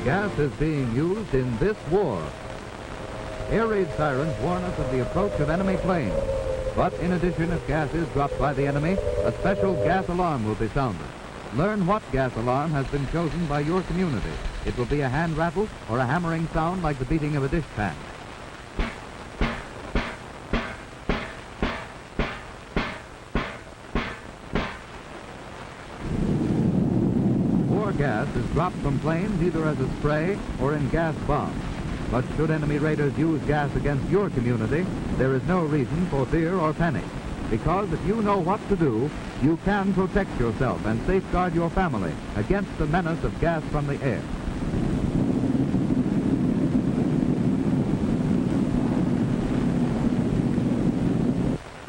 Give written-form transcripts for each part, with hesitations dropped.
Gas is being used in this war. Air raid sirens warn us of the approach of enemy planes. But in addition, if gas is dropped by the enemy, a special gas alarm will be sounded. Learn what gas alarm has been chosen by your community. It will be a hand rattle or a hammering sound like the beating of a dish pan. Gas is dropped from planes either as a spray or in gas bombs. But should enemy raiders use gas against your community, there is no reason for fear or panic. Because if you know what to do, you can protect yourself and safeguard your family against the menace of gas from the air.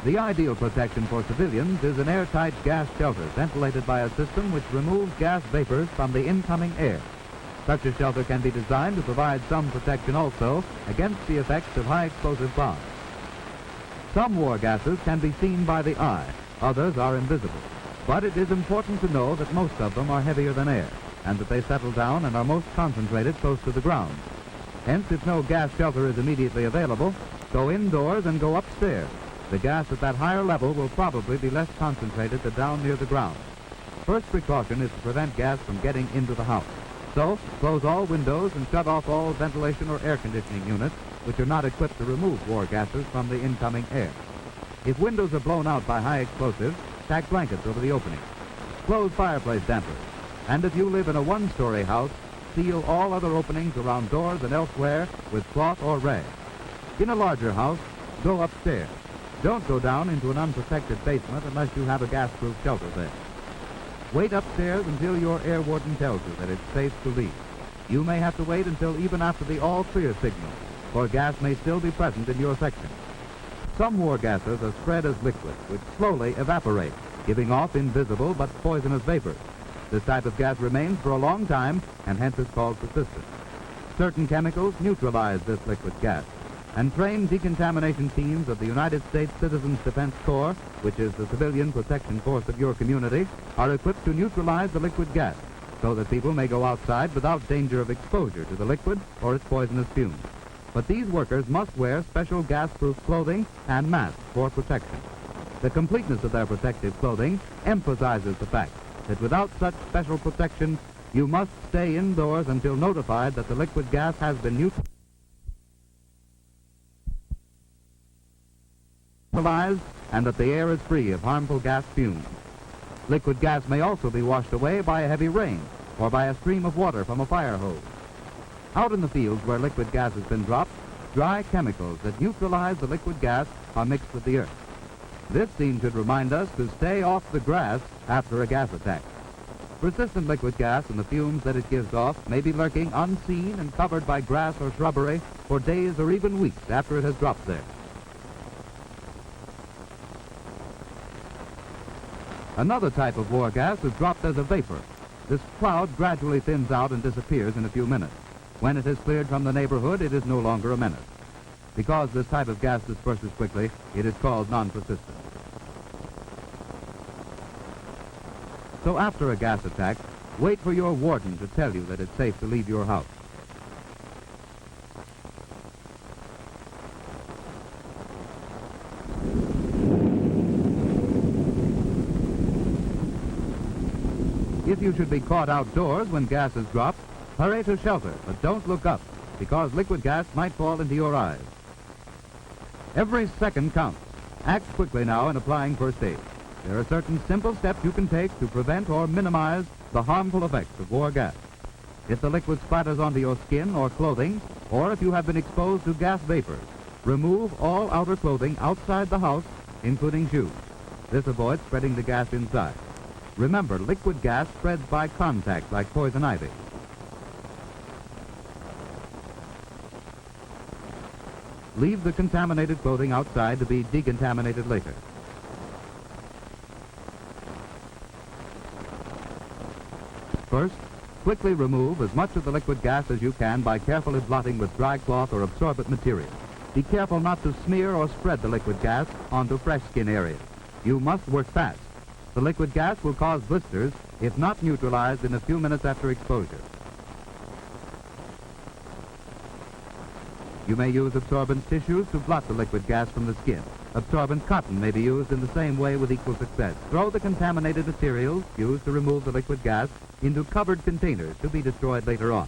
The ideal protection for civilians is an airtight gas shelter ventilated by a system which removes gas vapors from the incoming air. Such a shelter can be designed to provide some protection also against the effects of high explosive bombs. Some war gases can be seen by the eye, others are invisible. But it is important to know that most of them are heavier than air, and that they settle down and are most concentrated close to the ground. Hence, if no gas shelter is immediately available, go indoors and go upstairs. The gas at that higher level will probably be less concentrated than down near the ground. First precaution is to prevent gas from getting into the house. So, close all windows and shut off all ventilation or air conditioning units which are not equipped to remove war gases from the incoming air. If windows are blown out by high explosives, tack blankets over the openings. Close fireplace dampers. And if you live in a one-story house, seal all other openings around doors and elsewhere with cloth or rag. In a larger house, go upstairs. Don't go down into an unprotected basement unless you have a gas-proof shelter there. Wait upstairs until your air warden tells you that it's safe to leave. You may have to wait until even after the all-clear signal, for gas may still be present in your section. Some war gases are spread as liquids, which slowly evaporate, giving off invisible but poisonous vapors. This type of gas remains for a long time and hence is called persistent. Certain chemicals neutralize this liquid gas, and trained decontamination teams of the United States Citizens Defense Corps, which is the civilian protection force of your community, are equipped to neutralize the liquid gas so that people may go outside without danger of exposure to the liquid or its poisonous fumes. But these workers must wear special gas-proof clothing and masks for protection. The completeness of their protective clothing emphasizes the fact that without such special protection, you must stay indoors until notified that the liquid gas has been neutralized and that the air is free of harmful gas fumes. Liquid gas may also be washed away by a heavy rain or by a stream of water from a fire hose. Out in the fields where liquid gas has been dropped, dry chemicals that neutralize the liquid gas are mixed with the earth. This scene should remind us to stay off the grass after a gas attack. Persistent liquid gas and the fumes that it gives off may be lurking unseen and covered by grass or shrubbery for days or even weeks after it has dropped there. Another type of war gas is dropped as a vapor. This cloud gradually thins out and disappears in a few minutes. When it has cleared from the neighborhood, it is no longer a menace. Because this type of gas disperses quickly, it is called non-persistent. So after a gas attack, wait for your warden to tell you that it's safe to leave your house. If you should be caught outdoors when gas is dropped, hurry to shelter, but don't look up, because liquid gas might fall into your eyes. Every second counts. Act quickly now in applying first aid. There are certain simple steps you can take to prevent or minimize the harmful effects of war gas. If the liquid splatters onto your skin or clothing, or if you have been exposed to gas vapors, remove all outer clothing outside the house, including shoes. This avoids spreading the gas inside. Remember, liquid gas spreads by contact like poison ivy. Leave the contaminated clothing outside to be decontaminated later. First, quickly remove as much of the liquid gas as you can by carefully blotting with dry cloth or absorbent material. Be careful not to smear or spread the liquid gas onto fresh skin areas. You must work fast. The liquid gas will cause blisters if not neutralized in a few minutes after exposure. You may use absorbent tissues to blot the liquid gas from the skin. Absorbent cotton may be used in the same way with equal success. Throw the contaminated materials used to remove the liquid gas into covered containers to be destroyed later on.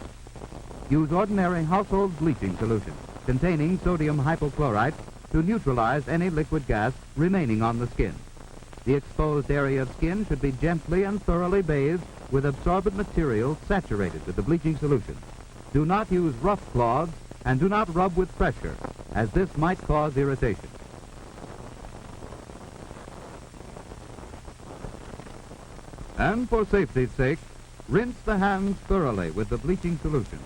Use ordinary household bleaching solution containing sodium hypochlorite to neutralize any liquid gas remaining on the skin. The exposed area of skin should be gently and thoroughly bathed with absorbent material saturated with the bleaching solution. Do not use rough cloths and do not rub with pressure, as this might cause irritation. And for safety's sake, rinse the hands thoroughly with the bleaching solution.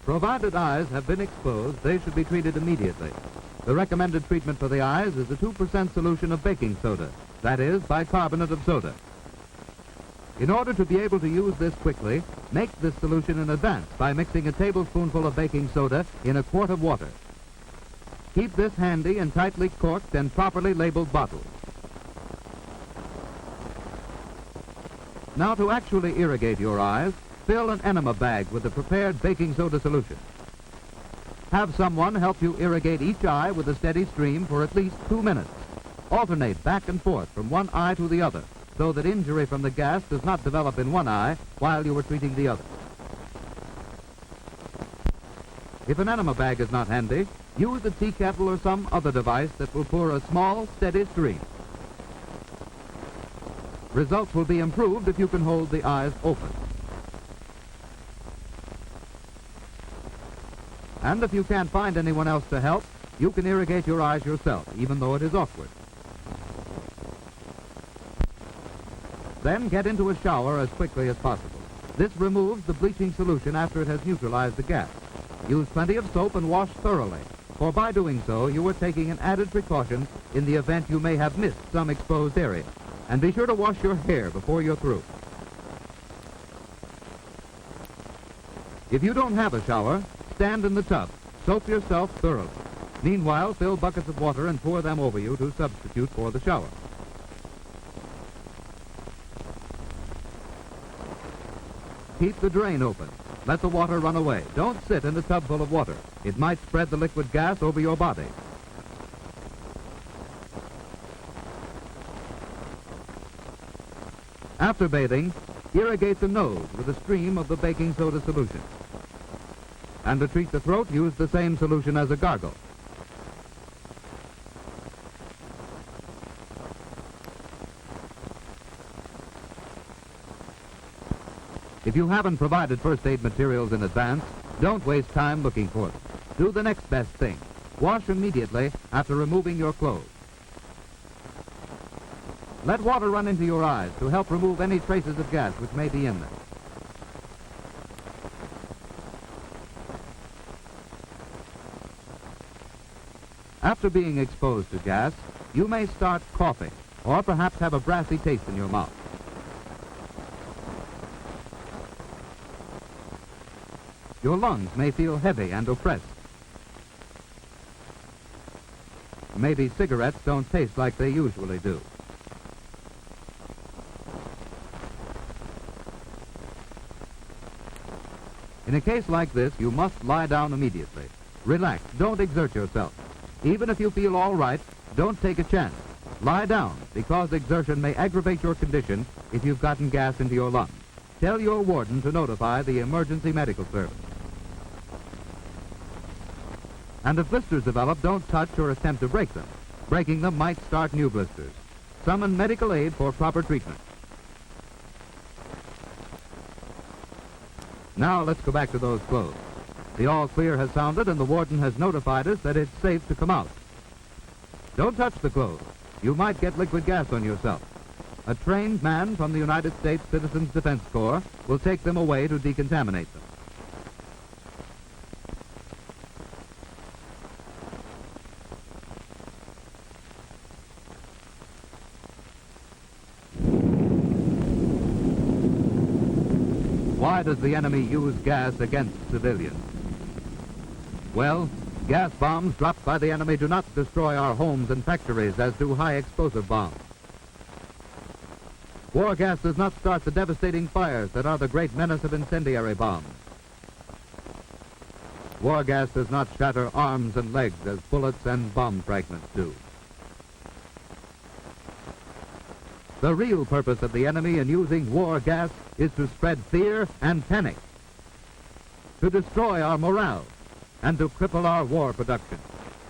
Provided eyes have been exposed, they should be treated immediately. The recommended treatment for the eyes is a 2% solution of baking soda, that is, bicarbonate of soda. In order to be able to use this quickly, make this solution in advance by mixing a tablespoonful of baking soda in a quart of water. Keep this handy in tightly corked and properly labeled bottles. Now, to actually irrigate your eyes, fill an enema bag with the prepared baking soda solution. Have someone help you irrigate each eye with a steady stream for at least 2 minutes. Alternate back and forth from one eye to the other, so that injury from the gas does not develop in one eye while you are treating the other. If an enema bag is not handy, use a tea kettle or some other device that will pour a small, steady stream. Results will be improved if you can hold the eyes open. And if you can't find anyone else to help, you can irrigate your eyes yourself, even though it is awkward. Then get into a shower as quickly as possible. This removes the bleaching solution after it has neutralized the gas. Use plenty of soap and wash thoroughly, for by doing so, you are taking an added precaution in the event you may have missed some exposed area. And be sure to wash your hair before you're through. If you don't have a shower, stand in the tub. Soap yourself thoroughly. Meanwhile, fill buckets of water and pour them over you to substitute for the shower. Keep the drain open. Let the water run away. Don't sit in a tub full of water. It might spread the liquid gas over your body. After bathing, irrigate the nose with a stream of the baking soda solution. And to treat the throat, use the same solution as a gargle. If you haven't provided first aid materials in advance, don't waste time looking for them. Do the next best thing. Wash immediately after removing your clothes. Let water run into your eyes to help remove any traces of gas which may be in them. After being exposed to gas, you may start coughing or perhaps have a brassy taste in your mouth. Your lungs may feel heavy and oppressed. Maybe cigarettes don't taste like they usually do. In a case like this, you must lie down immediately. Relax. Don't exert yourself. Even if you feel all right, don't take a chance. Lie down, because exertion may aggravate your condition if you've gotten gas into your lungs. Tell your warden to notify the emergency medical service. And if blisters develop, don't touch or attempt to break them. Breaking them might start new blisters. Summon medical aid for proper treatment. Now let's go back to those clothes. The all clear has sounded and the warden has notified us that it's safe to come out. Don't touch the clothes. You might get liquid gas on yourself. A trained man from the United States Citizens Defense Corps will take them away to decontaminate them. Why does the enemy use gas against civilians? Well, gas bombs dropped by the enemy do not destroy our homes and factories as do high explosive bombs. War gas does not start the devastating fires that are the great menace of incendiary bombs. War gas does not shatter arms and legs as bullets and bomb fragments do. The real purpose of the enemy in using war gas is to spread fear and panic, to destroy our morale, and to cripple our war production.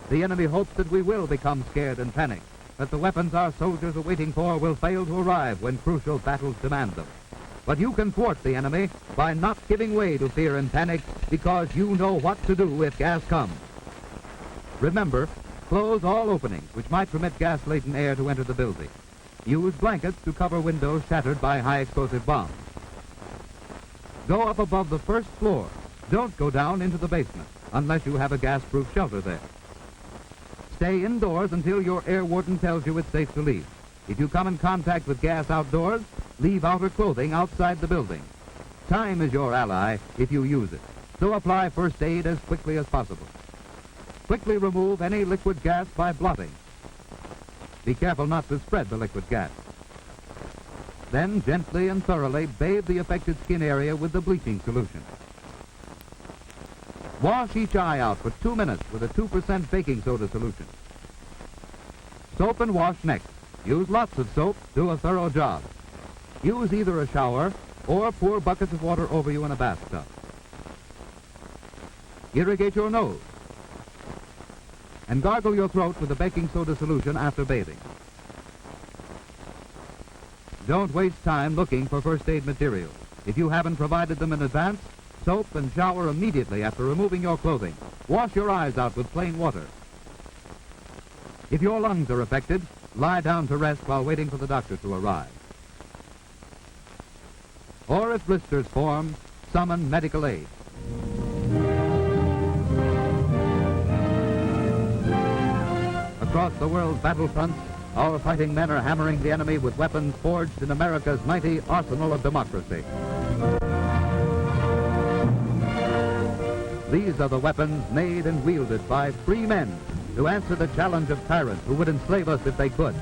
The enemy hopes that we will become scared and panicked, that the weapons our soldiers are waiting for will fail to arrive when crucial battles demand them. But you can thwart the enemy by not giving way to fear and panic, because you know what to do if gas comes. Remember, close all openings which might permit gas-laden air to enter the building. Use blankets to cover windows shattered by high-explosive bombs. Go up above the first floor. Don't go down into the basement unless you have a gas-proof shelter there. Stay indoors until your air warden tells you it's safe to leave. If you come in contact with gas outdoors, leave outer clothing outside the building. Time is your ally if you use it, so apply first aid as quickly as possible. Quickly remove any liquid gas by blotting. Be careful not to spread the liquid gas. Then gently and thoroughly bathe the affected skin area with the bleaching solution. Wash each eye out for 2 minutes with a 2% baking soda solution. Soap and wash next. Use lots of soap, do a thorough job. Use either a shower or pour buckets of water over you in a bathtub. Irrigate your nose. And gargle your throat with the baking soda solution after bathing. Don't waste time looking for first aid materials. If you haven't provided them in advance, soap and shower immediately after removing your clothing. Wash your eyes out with plain water. If your lungs are affected, lie down to rest while waiting for the doctor to arrive. Or if blisters form, summon medical aid. Across the world's battlefronts, our fighting men are hammering the enemy with weapons forged in America's mighty arsenal of democracy. These are the weapons made and wielded by free men to answer the challenge of tyrants who would enslave us if they could.